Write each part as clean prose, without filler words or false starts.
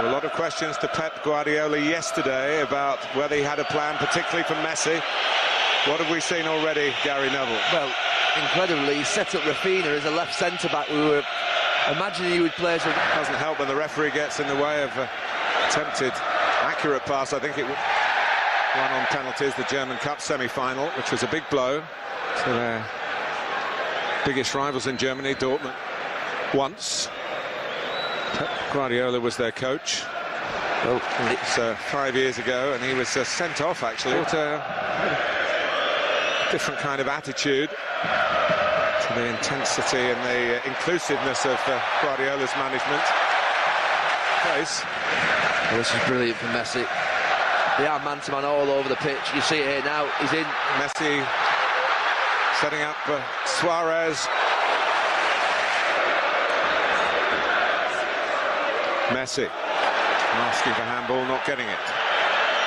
A lot of questions to Pep Guardiola yesterday about whether he had a plan, particularly for Messi. What have we seen already, Gary Neville? Well, incredibly, he set up Rafinha as a left centre-back. We were imagining he would play as a... Doesn't help when the referee gets in the way of attempted accurate pass. I think it won on penalties, the German Cup semi-final, which was a big blow to their biggest rivals in Germany, Dortmund. Once Pep Guardiola was their coach. Oh, it's 5 years ago, and he was sent off actually. A different kind of attitude to the intensity and the inclusiveness of Guardiola's management. Well, this is brilliant for Messi. They are man-to-man all over the pitch. You see it here now. He's in. Messi setting up Suarez. Messi asking for handball, not getting it.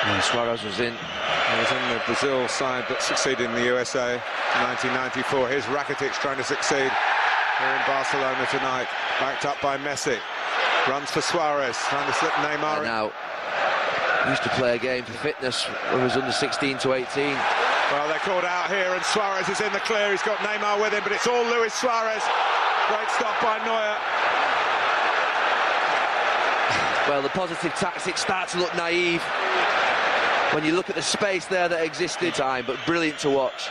And Suarez was in. He was in the Brazil side but succeeded in the USA in 1994. Here's Rakitic trying to succeed here in Barcelona tonight. Backed up by Messi. Runs for Suarez, trying to slip Neymar in. Now, he used to play a game for fitness when he was under 16 to 18. Well, they're called out here and Suarez is in the clear. He's got Neymar with him, but it's all Luis Suarez. Great stop by Neuer. Well, the positive tactics start to look naive when you look at the space there that existed time, but brilliant to watch.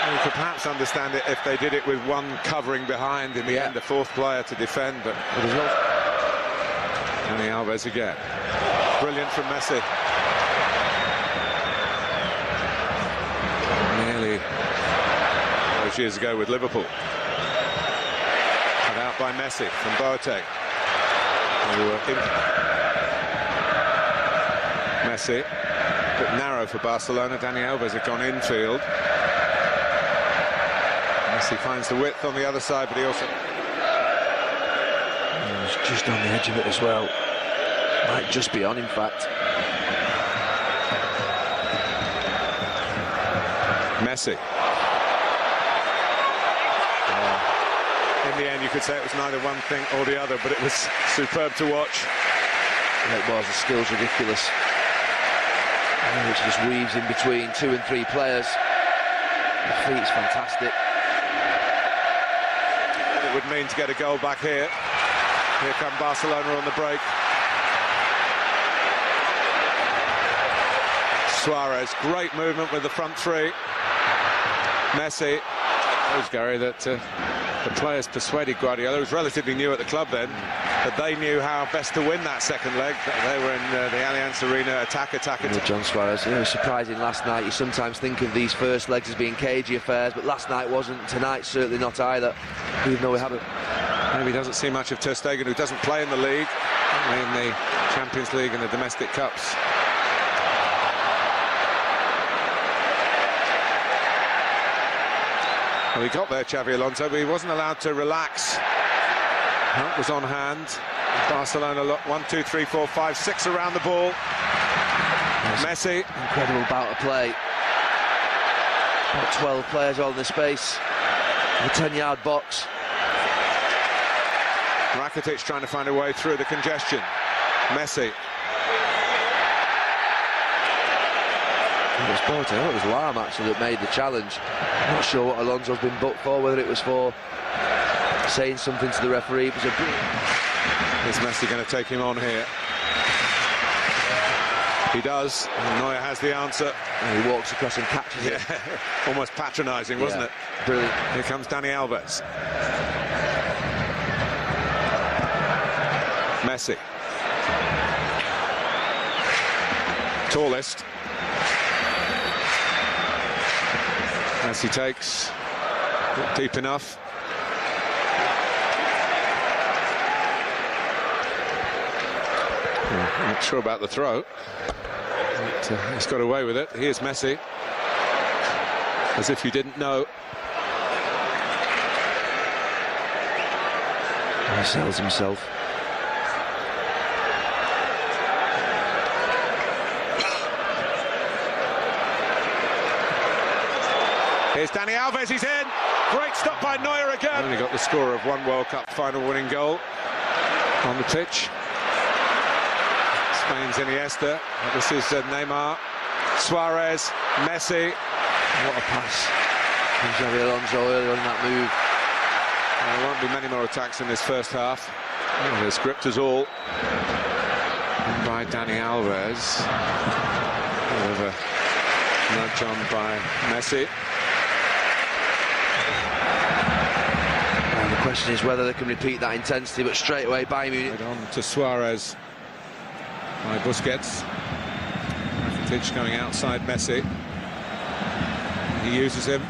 You could perhaps understand it if they did it with one covering behind in the end, a fourth player to defend, but the result. Dani Alves again. Brilliant from Messi. Nearly those years ago with Liverpool. Cut out by Messi from Boateng. Messi, a bit narrow for Barcelona. Dani Alves had gone infield. Messi finds the width on the other side, but he also... He was just on the edge of it as well. Might just be on, in fact. Messi. In the end, you could say it was neither one thing or the other, but it was superb to watch. Yeah, it was. The skill's ridiculous. Which just weaves in between 2 and 3 players. The feet's fantastic. It would mean to get a goal back here. Here come Barcelona on the break. Suarez, great movement with the front three. Messi. Knows, Gary, that the players persuaded Guardiola, who was relatively new at the club then, that they knew how best to win that second leg. They were in the Allianz Arena, attack. John Suarez, it was surprising last night. You sometimes think of these first legs as being cagey affairs, but last night wasn't. Tonight, certainly not either, even though we haven't. Maybe doesn't see much of Ter Stegen, who doesn't play in the league, only in the Champions League and the domestic cups. Well, he got there, Xavi Alonso, but he wasn't allowed to relax. Help was on hand. Barcelona, 1, 2, 3, 4, 5, 6 around the ball. Messi. Incredible bout of play. About 12 players all in the space. A 10-yard box. Rakitic trying to find a way through the congestion. Messi. It was Boateng, it was Lam actually that made the challenge. I'm not sure what Alonso's been booked for, whether it was for saying something to the referee. It was a Is Messi going to take him on here? He does. Neuer has the answer. And he walks across and catches it. Almost patronising, wasn't it? Brilliant. Here comes Dani Alves. Messi. Tallest. Messi takes. Not deep enough. I'm not sure about the throw. But, he's got away with it. Here's Messi. As if you didn't know. He sells himself. Here's Dani Alves, he's in. Great stop by Neuer again. Only got the score of one World Cup final winning goal on the pitch. Spain's Iniesta. This is Neymar, Suarez, Messi. What a pass from Xabi Alonso earlier on that move. There won't be many more attacks in this first half. Oh, they're script us all. And by Dani Alves. However, nudge on by Messi. And the question is whether they can repeat that intensity, but straight away Bayern Munich. On to Suarez by Busquets. Rakitic going outside Messi. He uses him.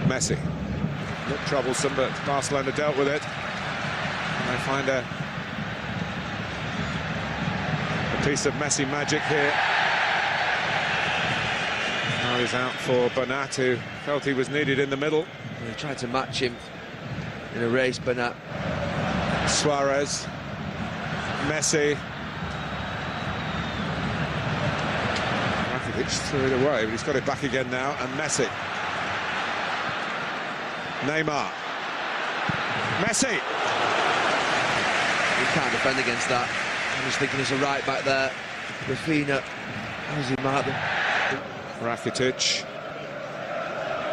Messi. Looked troublesome, but Barcelona dealt with it. And they find a piece of Messi magic here. Now he's out for Bernat, who felt he was needed in the middle. He tried to match him in a race, Bernat. Suarez, Messi. Rakitic threw it away, but he's got it back again now, and Messi. Neymar. Messi. You can't defend against that. I'm just thinking there's a right back there. Rafinha. How's he marked them? Rakitic.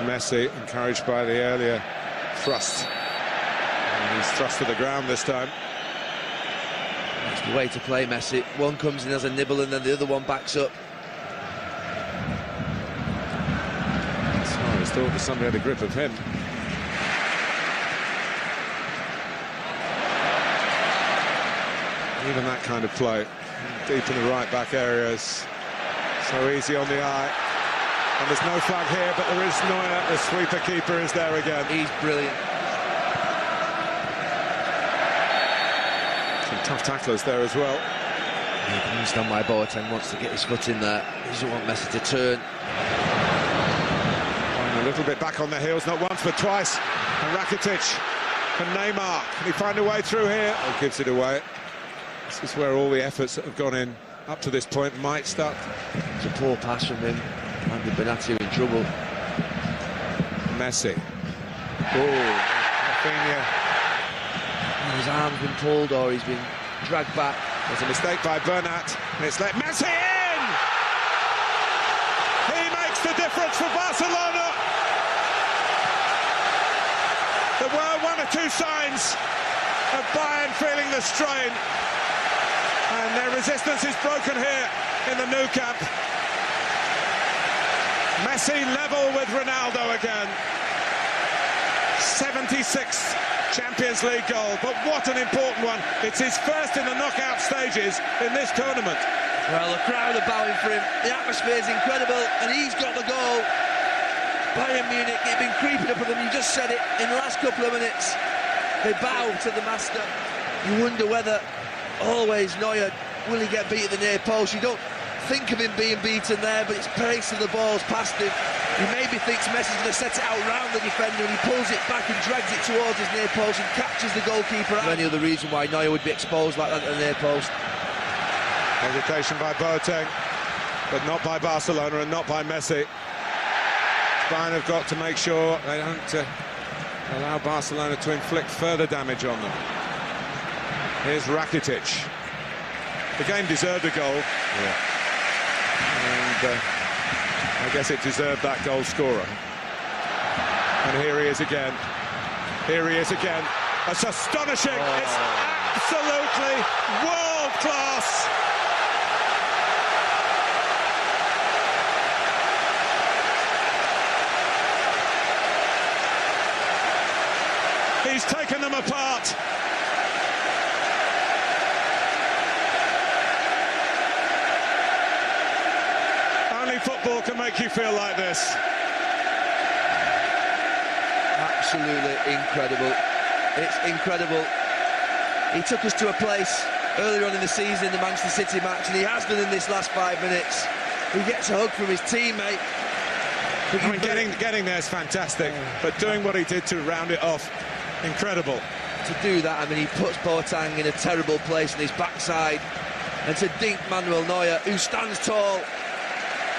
Messi, encouraged by the earlier thrust. And he's thrust to the ground this time. That's the way to play Messi. One comes in as a nibble and then the other one backs up. Suarez thought that somebody had a grip of him. Even that kind of play, deep in the right-back areas, so easy on the eye. And there's no flag here, but there is Neuer, the sweeper keeper, is there again. He's brilliant. Some tough tacklers there as well. You can understand why Boateng wants to get his foot in there. He doesn't want Messi to turn. And a little bit back on their heels, not once but twice. And Rakitic and Neymar, can he find a way through here? Oh, gives it away. This is where all the efforts that have gone in up to this point might start. It's a poor pass from him. Andy Benatia in trouble. Messi. Oh, Rafinha. his arm's been pulled or he's been dragged back. There's a mistake by Bernat, and it's let Messi in! He makes the difference for Barcelona. There were one or two signs of Bayern feeling the strain, and their resistance is broken here in the Nou Camp. Messi level with Ronaldo again. 76th Champions League goal, but what an important one. It's his first in the knockout stages in this tournament. Well, the crowd are bowing for him. The atmosphere is incredible, and he's got the goal. Bayern Munich, they've been creeping up on them. You just said it in the last couple of minutes. They bow to the master. You wonder whether always Neuer, will he get beat at the near post? You don't think of him being beaten there, but it's pace of the ball's past him. He maybe thinks Messi's going to set it out round the defender, and he pulls it back and drags it towards his near post and catches the goalkeeper out. Any other reason why Neuer would be exposed like that at the near post? Hesitation by Boateng, but not by Barcelona and not by Messi. Bayern have got to make sure they don't allow Barcelona to inflict further damage on them. Here's Rakitic. The game deserved a goal. Yeah. And I guess it deserved that goal scorer. And here he is again. Here he is again. That's astonishing. Oh. It's absolutely world class. He's taken them apart. Only football can make you feel like this. Absolutely incredible. It's incredible. He took us to a place earlier on in the season in the Manchester City match, and he has done in this last 5 minutes. He gets a hug from his teammate. I mean, getting there is fantastic, but doing what he did to round it off, incredible. To do that, I mean, he puts Boateng in a terrible place on his backside, and to dink Manuel Neuer, who stands tall,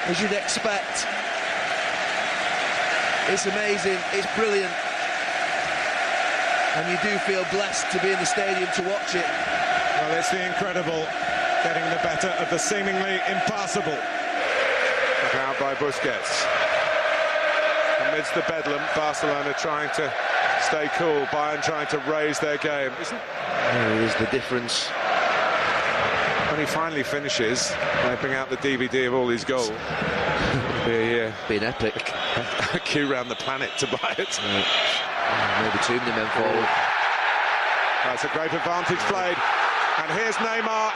as you'd expect. It's amazing, it's brilliant. And you do feel blessed to be in the stadium to watch it. Well, it's the incredible getting the better of the seemingly impossible. Look out by Busquets. Amidst the bedlam, Barcelona trying to stay cool, Bayern trying to raise their game. There's the difference. When he finally finishes, they bring out the DVD of all his goals. Been epic. A queue round the planet to buy it. Maybe too many men forward. That's a great advantage played. And here's Neymar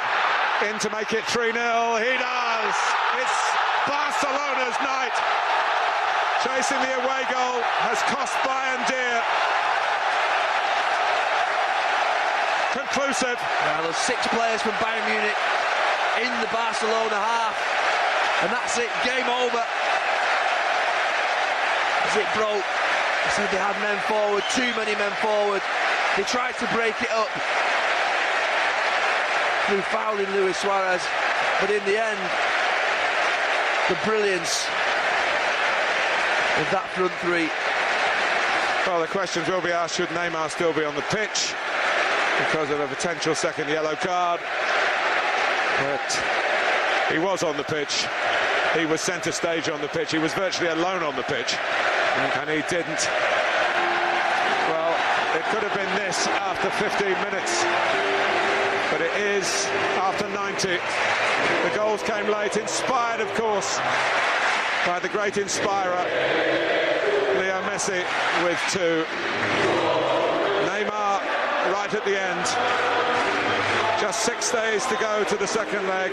in to make it 3-0. He does! It's Barcelona's night. Chasing the away goal has cost Bayern dear. Conclusive. Well, there's 6 players from Bayern Munich in the Barcelona half. And that's it, game over. As it broke, I said they had men forward, too many men forward. They tried to break it up through fouling Luis Suarez, but in the end, the brilliance of that front three. Well, the questions will be asked, should Neymar still be on the pitch because of a potential second yellow card? But he was on the pitch. He was centre stage on the pitch. He was virtually alone on the pitch, and he didn't. Well, it could have been this after 15 minutes, but it is after 90. The goals came late, inspired, of course, by the great inspirer, Lionel Messi, with 2. Neymar right at the end. Just 6 days to go to the second leg.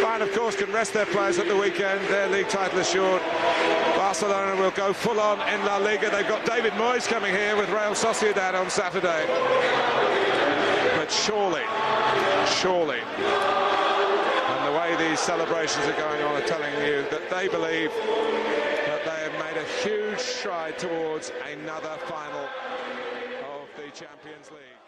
Bayern, of course, can rest their players at the weekend. Their league title assured. Barcelona will go full on in La Liga. They've got David Moyes coming here with Real Sociedad on Saturday. But surely, and the way these celebrations are going on are telling you that they believe that they have made a huge stride towards another final of the Champions League.